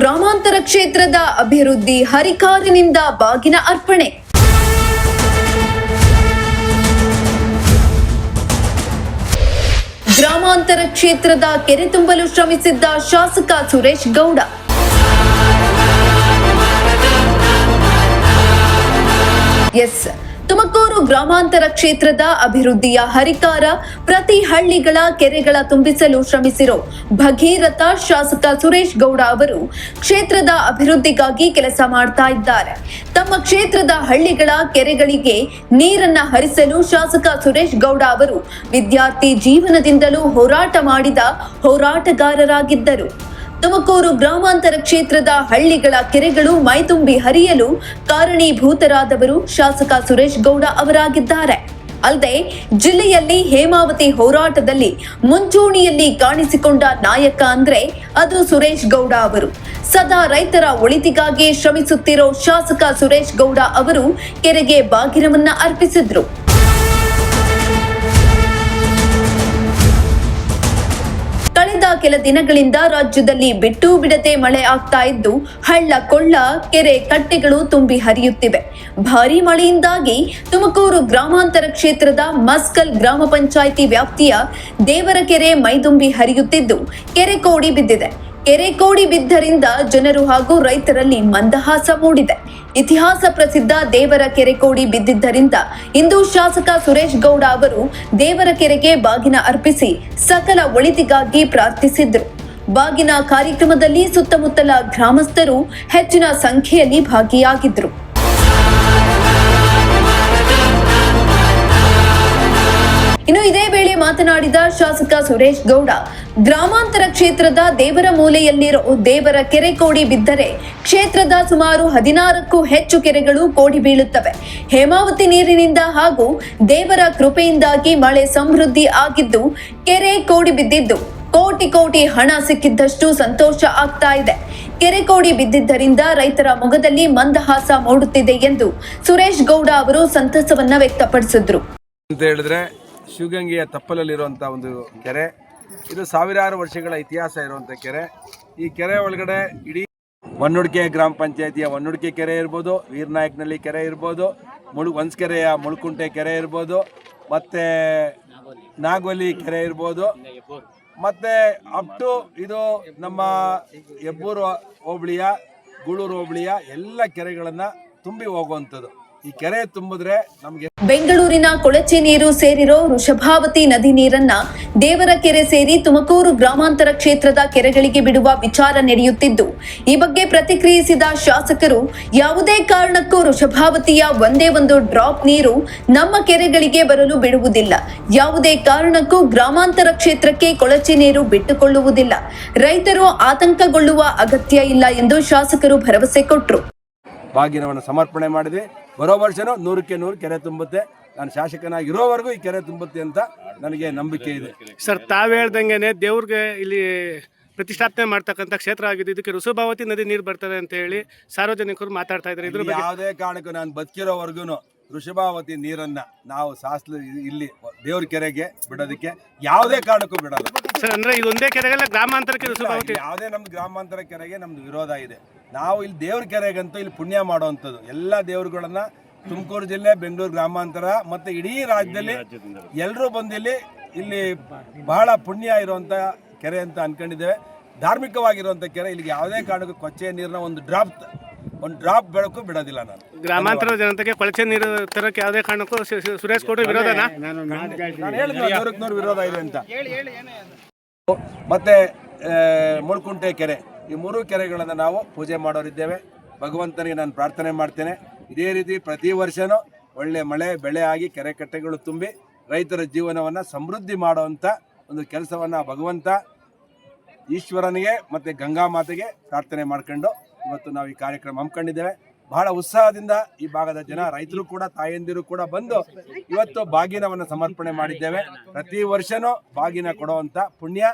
ಗ್ರಾಮಾಂತರ ಕ್ಷೇತ್ರದ ಅಭಿವೃದ್ಧಿ ಹರಿಕಾರಿನಿಂದ ಬಾಗಿನ ಅರ್ಪಣೆ. ಗ್ರಾಮಾಂತರ ಕ್ಷೇತ್ರದ ಕೆರೆ ತುಂಬಲು ಶ್ರಮಿಸಿದ್ದ ಶಾಸಕ ಸುರೇಶ್ ಗೌಡ. ತುಮಕೂರು ಗ್ರಾಮಾಂತರ ಕ್ಷೇತ್ರದ ಅಭಿವೃದ್ಧಿಯ ಹರಿಕಾರ ಪ್ರತಿ ಹಳ್ಳಿಗಳ ಕೆರೆಗಳ ತುಂಬಿಸಲು ಶ್ರಮಿಸಿರೋ ಭಗೀರಥ ಶಾಸಕ ಸುರೇಶ್ ಗೌಡ ಅವರು ಕ್ಷೇತ್ರದ ಅಭಿವೃದ್ಧಿಗಾಗಿ ಕೆಲಸ ಮಾಡ್ತಾ ಇದ್ದಾರೆ. ತಮ್ಮ ಕ್ಷೇತ್ರದ ಹಳ್ಳಿಗಳ ಕೆರೆಗಳಿಗೆ ನೀರನ್ನ ಹರಿಸಲು ಶಾಸಕ ಸುರೇಶ್ ಗೌಡ ಅವರು ವಿದ್ಯಾರ್ಥಿ ಜೀವನದಿಂದಲೂ ಹೋರಾಟ ಮಾಡಿದ ಹೋರಾಟಗಾರರಾಗಿದ್ದರು. ತುಮಕೂರು ಗ್ರಾಮಾಂತರ ಕ್ಷೇತ್ರದ ಹಳ್ಳಿಗಳ ಕೆರೆಗಳು ಮೈತುಂಬಿ ಹರಿಯಲು ಕಾರಣೀಭೂತರಾದವರು ಶಾಸಕ ಸುರೇಶ್ ಗೌಡ ಅವರಾಗಿದ್ದಾರೆ. ಅಲ್ಲದೆ ಜಿಲ್ಲೆಯಲ್ಲಿ ಹೇಮಾವತಿ ಹೋರಾಟದಲ್ಲಿ ಮುಂಚೂಣಿಯಲ್ಲಿ ಕಾಣಿಸಿಕೊಂಡ ನಾಯಕ ಅಂದ್ರೆ ಅದು ಸುರೇಶ್ ಗೌಡ ಅವರು. ಸದಾ ರೈತರ ಒಳಿತಿಗಾಗಿ ಶ್ರಮಿಸುತ್ತಿರೋ ಶಾಸಕ ಸುರೇಶ್ ಗೌಡ ಅವರು ಕೆರೆಗೆ ಬಾಗಿನವನ್ನ ಅರ್ಪಿಸಿದ್ರು. ಕಳೆದ ಕೆಲ ದಿನಗಳಿಂದ ರಾಜ್ಯದಲ್ಲಿ ಬಿಟ್ಟು ಬಿಡದೆ ಮಳೆ ಆಗ್ತಾ ಇದ್ದು ಹಳ್ಳ ಕೊಳ್ಳ ಕೆರೆ ಕಟ್ಟೆಗಳು ತುಂಬಿ ಹರಿಯುತ್ತಿವೆ. ಭಾರೀ ಮಳೆಯಿಂದಾಗಿ ತುಮಕೂರು ಗ್ರಾಮಾಂತರ ಕ್ಷೇತ್ರದ ಮಸ್ಕಲ್ ಗ್ರಾಮ ಪಂಚಾಯಿತಿ ವ್ಯಾಪ್ತಿಯ ದೇವರಕೆರೆ ಮೈದುಂಬಿ ಹರಿಯುತ್ತಿದ್ದು ಕೆರೆ ಕೋಡಿ ಬಿದ್ದಿದೆ. ಕೆರೆ ಕೋಡಿ ಬಿದ್ದರಿಂದ ಜನರು ಹಾಗೂ ರೈತರಲ್ಲಿ ಮಂದಹಾಸ ಮೂಡಿದೆ. ಇತಿಹಾಸ ಪ್ರಸಿದ್ಧ ದೇವರ ಕೆರೆ ಕೋಡಿ ಬಿದ್ದಿದ್ದರಿಂದ ಇಂದು ಶಾಸಕ ಸುರೇಶ್ ಗೌಡ ಅವರು ದೇವರ ಕೆರೆಗೆ ಬಾಗಿನ ಅರ್ಪಿಸಿ ಸಕಲ ಒಳಿತಿಗಾಗಿ ಪ್ರಾರ್ಥಿಸಿದ್ರು. ಬಾಗಿನ ಕಾರ್ಯಕ್ರಮದಲ್ಲಿ ಸುತ್ತಮುತ್ತಲ ಗ್ರಾಮಸ್ಥರು ಹೆಚ್ಚಿನ ಸಂಖ್ಯೆಯಲ್ಲಿ ಭಾಗಿಯಾಗಿದ್ರು. ಇನ್ನು ಇದೇ ವೇಳೆ ಮಾತನಾಡಿದ ಶಾಸಕ ಸುರೇಶ್ ಗೌಡ, ಗ್ರಾಮಾಂತರ ಕ್ಷೇತ್ರದ ದೇವರ ಮೂಲೆಯಲ್ಲಿರೋ ದೇವರ ಕೆರೆ ಕೋಡಿ ಬಿದ್ದರೆ ಕ್ಷೇತ್ರದ ಸುಮಾರು 16ಕ್ಕೂ ಹೆಚ್ಚು ಕೆರೆಗಳು ಕೋಡಿ ಬೀಳುತ್ತವೆ. ಹೇಮಾವತಿ ನೀರಿನಿಂದ ಹಾಗೂ ದೇವರ ಕೃಪೆಯಿಂದಾಗಿ ಮಳೆ ಸಮೃದ್ಧಿ ಆಗಿದ್ದು ಕೆರೆ ಕೋಡಿ ಬಿದ್ದಿದ್ದು ಕೋಟಿ ಕೋಟಿ ಹಣ ಸಿಕ್ಕಿದ್ದಷ್ಟು ಸಂತೋಷ ಆಗ್ತಾ ಇದೆ. ಕೆರೆ ಕೋಡಿ ಬಿದ್ದಿದ್ದರಿಂದ ರೈತರ ಮೊಗದಲ್ಲಿ ಮಂದಹಾಸ ಮೂಡುತ್ತಿದೆ ಎಂದು ಸುರೇಶ್ ಗೌಡ ಅವರು ಸಂತಸವನ್ನ ವ್ಯಕ್ತಪಡಿಸಿದ್ರು. ಅಂತ ಹೇಳಿದ್ರೆ ಶಿವಗಂಗೆಯ ತಪ್ಪಲಲ್ಲಿರುವಂಥ ಒಂದು ಕೆರೆ ಇದು ಸಾವಿರಾರು ವರ್ಷಗಳ ಇತಿಹಾಸ ಇರುವಂಥ ಕೆರೆ. ಈ ಕೆರೆ ಒಳಗಡೆ ಇಡೀ ವನ್ನುಡ್ಕೆ ಗ್ರಾಮ ಪಂಚಾಯತಿಯ ವನ್ನುಡ್ಕೆ ಕೆರೆ ಇರ್ಬೋದು, ವೀರನಾಯಕನಲ್ಲಿ ಕೆರೆ ಇರ್ಬೋದು, ಹೊನ್ಸ್ಕೆರೆಯ ಮುಳುಕುಂಟೆ ಕೆರೆ ಇರ್ಬೋದು, ಮತ್ತು ನಾಗವಲ್ಲಿ ಕೆರೆ ಇರ್ಬೋದು, ಮತ್ತು ಅಪ್ ಟು ಇದು ನಮ್ಮ ಹೆಬ್ಬೂರು ಹೋಬಳಿಯ ಗೂಳೂರು ಹೋಬಳಿಯ ಎಲ್ಲ ಕೆರೆಗಳನ್ನು ತುಂಬಿ ಹೋಗುವಂಥದ್ದು. ಈ ಕೆರೆ ತುಂಬಿದ್ರೆ ನಮಗೆ ಬೆಂಗಳೂರಿನ ಕೊಳಚೆ ನೀರು ಸೇರಿರೋ ವೃಷಭಾವತಿ ನದಿ ನೀರನ್ನ ದೇವರ ಕೆರೆ ಸೇರಿ ತುಮಕೂರು ಗ್ರಾಮಾಂತರ ಕ್ಷೇತ್ರದ ಕೆರೆಗಳಿಗೆ ಬಿಡುವ ವಿಚಾರ ನಡೆಯುತ್ತಿದ್ದು, ಈ ಬಗ್ಗೆ ಪ್ರತಿಕ್ರಿಯಿಸಿದ ಶಾಸಕರು, ಯಾವುದೇ ಕಾರಣಕ್ಕೂ ವೃಷಭಾವತಿಯ ಒಂದೇ ಒಂದು ಡ್ರಾಪ್ ನೀರು ನಮ್ಮ ಕೆರೆಗಳಿಗೆ ಬರಲು ಬಿಡುವುದಿಲ್ಲ. ಯಾವುದೇ ಕಾರಣಕ್ಕೂ ಗ್ರಾಮಾಂತರ ಕ್ಷೇತ್ರಕ್ಕೆ ಕೊಳಚೆ ನೀರು ಬಿಟ್ಟುಕೊಳ್ಳುವುದಿಲ್ಲ. ರೈತರು ಆತಂಕಗೊಳ್ಳುವ ಅಗತ್ಯ ಇಲ್ಲ ಎಂದು ಶಾಸಕರು ಭರವಸೆ ಕೊಟ್ಟರು. ಬಾಗಿನವನ್ನು ಸಮರ್ಪಣೆ ಮಾಡಿದ್ವಿ. ಬರೋ ವರ್ಷನೂ 100ಕ್ಕೆ 100 ಕೆರೆ ತುಂಬುತ್ತೆ. ನಾನು ಶಾಸಕನಾಗಿರೋವರೆಗೂ ಈ ಕೆರೆ ತುಂಬುತ್ತೆ ಅಂತ ನನಗೆ ನಂಬಿಕೆ ಇದೆ. ಸರ್, ತಾವು ಹೇಳ್ದಂಗೆ ದೇವ್ರಿಗೆ ಇಲ್ಲಿ ಪ್ರತಿಷ್ಠಾಪನೆ ಮಾಡ್ತಕ್ಕಂಥ ಕ್ಷೇತ್ರ ಆಗಿದೆ. ಇದಕ್ಕೆ ವೃಷಭಾವತಿ ನದಿ ನೀರು ಬರ್ತದೆ ಅಂತ ಹೇಳಿ ಸಾರ್ವಜನಿಕರು ಮಾತಾಡ್ತಾ ಇದ್ದಾರೆ. ಇದ್ರ ಬಗ್ಗೆ ಯಾವುದೇ ಕಾರಣಕ್ಕೂ ನಾನು ಬದುಕಿರೋವರೆಗೂ ವೃಷಭಾವತಿ ನೀರನ್ನ ನಾವು ಇಲ್ಲಿ ದೇವ್ರ ಕೆರೆಗೆ ಬಿಡೋದಕ್ಕೆ ಯಾವುದೇ ಕಾರಣಕ್ಕೂ ಬಿಡೋದು ಸರ್. ಅಂದ್ರೆ ಇದೊಂದೇ ಕೆರೆಗೆಲ್ಲ ಗ್ರಾಮಾಂತರಕ್ಕೆ ವೃಷಭಾವತಿ ಯಾವುದೇ ನಮ್ದು ಗ್ರಾಮಾಂತರ ಕೆರೆಗೆ ನಮ್ದು ವಿರೋಧ ಇದೆ. ನಾವು ಇಲ್ಲಿ ದೇವ್ರ ಕೆರೆಗಂತೂ ಇಲ್ಲಿ ಪುಣ್ಯ ಮಾಡುವಂಥದ್ದು ಎಲ್ಲ ದೇವ್ರುಗಳನ್ನ ತುಮಕೂರು ಜಿಲ್ಲೆ, ಬೆಂಗಳೂರು ಗ್ರಾಮಾಂತರ ಮತ್ತು ಇಡೀ ರಾಜ್ಯದಲ್ಲಿ ಎಲ್ಲರೂ ಬಂದು ಇಲ್ಲಿ ಬಹಳ ಪುಣ್ಯ ಇರುವಂಥ ಕೆರೆ ಅಂತ ಅನ್ಕೊಂಡಿದ್ದೇವೆ. ಧಾರ್ಮಿಕವಾಗಿರುವಂಥ ಕೆರೆ. ಇಲ್ಲಿಗೆ ಯಾವುದೇ ಕಾರಣಕ್ಕೂ ಕೊಚ್ಚೆ ನೀರಿನ ಒಂದು ಡ್ರಾಪ್ ಬೆಳಕು ಬಿಡೋದಿಲ್ಲ. ನಾನು ಗ್ರಾಮಾಂತರ ಜನತೆಗೆ ಕೊಳಚೆ ನೀರು ತರಕ್ಕೆ ಯಾವುದೇ ಕಾರಣಕ್ಕೂ ಸುರೇಶ್ ಗೌಡ ವಿರೋಧನ ಹೇಳಿದ್ರು 100ಕ್ಕೆ 100 ವಿರೋಧ ಇದೆ ಅಂತ. ಮತ್ತೆ ಮುಳುಕುಂಟೆ ಕೆರೆ, ಈ 3 ಕೆರೆಗಳನ್ನು ನಾವು ಪೂಜೆ ಮಾಡೋರಿದ್ದೇವೆ. ಭಗವಂತನಿಗೆ ನಾನು ಪ್ರಾರ್ಥನೆ ಮಾಡ್ತೇನೆ, ಇದೇ ರೀತಿ ಪ್ರತಿ ವರ್ಷನೂ ಒಳ್ಳೆ ಮಳೆ ಬೆಳೆ ಆಗಿ ಕೆರೆ ಕಟ್ಟೆಗಳು ತುಂಬಿ ರೈತರ ಜೀವನವನ್ನು ಸಮೃದ್ಧಿ ಮಾಡುವಂಥ ಒಂದು ಕೆಲಸವನ್ನು ಭಗವಂತ ಈಶ್ವರನಿಗೆ ಮತ್ತು ಗಂಗಾ ಮಾತೆಗೆ ಪ್ರಾರ್ಥನೆ ಮಾಡ್ಕೊಂಡು ಇವತ್ತು ನಾವು ಈ ಕಾರ್ಯಕ್ರಮ ಹಮ್ಮಿಕೊಂಡಿದ್ದೇವೆ. ಬಹಳ ಉತ್ಸಾಹದಿಂದ ಈ ಭಾಗದ ಜನ, ರೈತರು ಕೂಡ, ತಾಯಂದಿರು ಕೂಡ ಬಂದು ಇವತ್ತು ಬಾಗಿನವನ್ನು ಸಮರ್ಪಣೆ ಮಾಡಿದ್ದೇವೆ. ಪ್ರತಿ ವರ್ಷನೂ ಬಾಗಿನ ಕೊಡುವಂಥ ಪುಣ್ಯ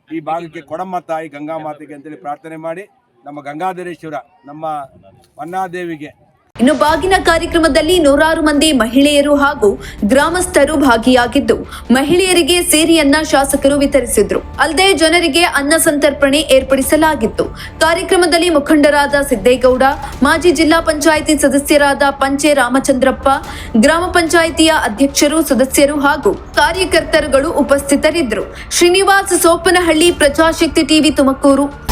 ಈ ಭಾಗಕ್ಕೆ ಕೊಡಮ್ಮ ತಾಯಿ ಗಂಗಾ ಮಾತೆಗೆ ಅಂತೇಳಿ ಪ್ರಾರ್ಥನೆ ಮಾಡಿ ನಮ್ಮ ಗಂಗಾಧರೇಶ್ವರ, ನಮ್ಮ ವನ್ನಾದೇವಿಗೆ ಇನ್ನು ಬಾಗಿನ ಕಾರ್ಯಕ್ರಮದಲ್ಲಿ ನೂರಾರು ಮಂದಿ ಮಹಿಳೆಯರು ಹಾಗೂ ಗ್ರಾಮಸ್ಥರು ಭಾಗಿಯಾಗಿದ್ದು ಮಹಿಳೆಯರಿಗೆ ಸೀರೆಯನ್ನ ಶಾಸಕರು ವಿತರಿಸಿದ್ರು. ಅಲ್ಲದೆ ಜನರಿಗೆ ಅನ್ನ ಸಂತರ್ಪಣೆ ಏರ್ಪಡಿಸಲಾಗಿತ್ತು. ಕಾರ್ಯಕ್ರಮದಲ್ಲಿ ಮುಖಂಡರಾದ ಸಿದ್ದೇಗೌಡ, ಮಾಜಿ ಜಿಲ್ಲಾ ಪಂಚಾಯಿತಿ ಸದಸ್ಯರಾದ ಪಂಚೆ ರಾಮಚಂದ್ರಪ್ಪ, ಗ್ರಾಮ ಪಂಚಾಯಿತಿಯ ಅಧ್ಯಕ್ಷರು, ಸದಸ್ಯರು ಹಾಗೂ ಕಾರ್ಯಕರ್ತರುಗಳು ಉಪಸ್ಥಿತರಿದ್ದರು. ಶ್ರೀನಿವಾಸ್ ಸೋಪನಹಳ್ಳಿ, ಪ್ರಜಾಶಕ್ತಿ ಟಿವಿ, ತುಮಕೂರು.